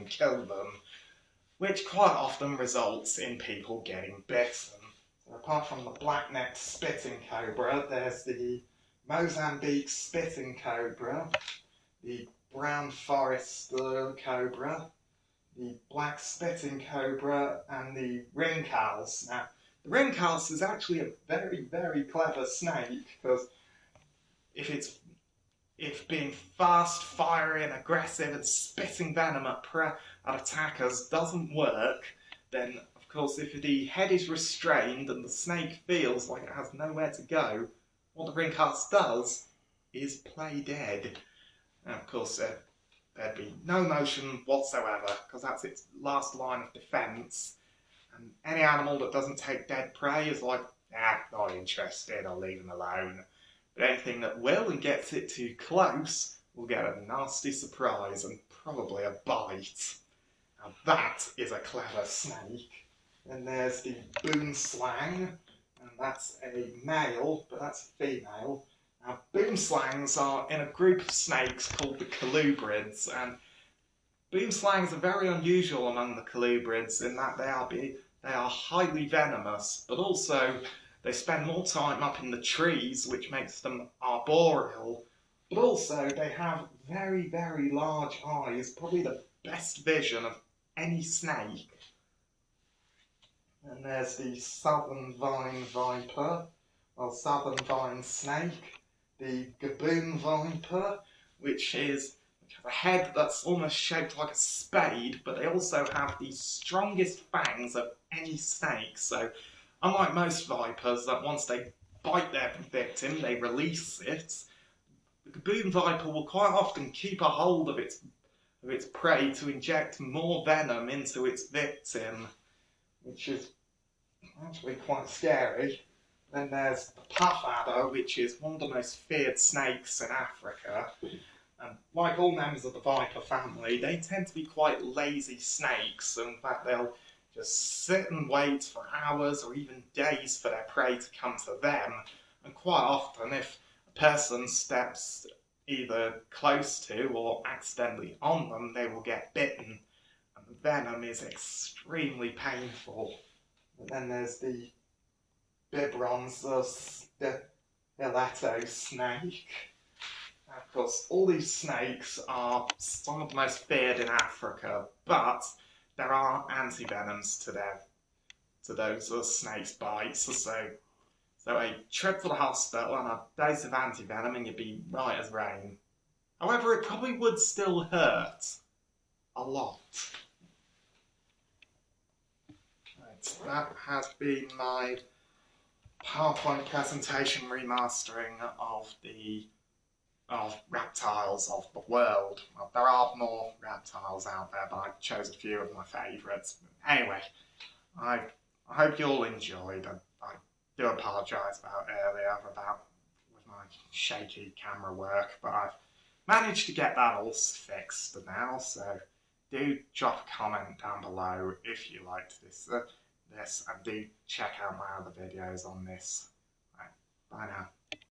and kill them, which quite often results in people getting bitten. So apart from the black-necked spitting cobra, there's the Mozambique spitting cobra, the brown forest cobra, the black spitting cobra, and the Reptiles. Now, the Reptiles is actually a very, very clever snake, because if being fast, fiery, and aggressive and spitting venom at attackers doesn't work, then of course if the head is restrained and the snake feels like it has nowhere to go, what the Reptiles does is play dead. And of course there'd be no motion whatsoever, because that's its last line of defence. And any animal that doesn't take dead prey is like, not interested, I'll leave them alone. But anything that will and gets it too close will get a nasty surprise and probably a bite. Now that is a clever snake. And there's the boomslang, and that's a male, but that's a female. Now boomslangs are in a group of snakes called the colubrids, and boomslangs are very unusual among the colubrids in that they are highly venomous, but also they spend more time up in the trees, which makes them arboreal, but also they have very, very large eyes, probably the best vision of any snake. And there's the southern vine viper, or southern vine snake, the gaboon viper, which has a head that's almost shaped like a spade, but they also have the strongest fangs of any snake. So unlike most vipers, that once they bite their victim, they release it, the gaboon viper will quite often keep a hold of its prey to inject more venom into its victim, which is actually quite scary. Then there's the puff adder, which is one of the most feared snakes in Africa. And like all members of the viper family, they tend to be quite lazy snakes. So in fact, they'll just sit and wait for hours or even days for their prey to come to them. And quite often, if a person steps either close to or accidentally on them, they will get bitten. And the venom is extremely painful. And then there's the Bibrons, the stiletto snake. And of course, all these snakes are some of the most feared in Africa, but there are antivenoms to those snakes' bites. So a trip to the hospital and a dose of antivenom and you'd be right as rain. However, it probably would still hurt a lot. Right, that has been my PowerPoint presentation remastering of reptiles of the world. Well, there are more reptiles out there, but I chose a few of my favourites. Anyway, I hope you all enjoyed. I do apologise about earlier with my shaky camera work, but I've managed to get that all fixed now. So do drop a comment down below if you liked this, and do check out my other videos on this. Right, bye now.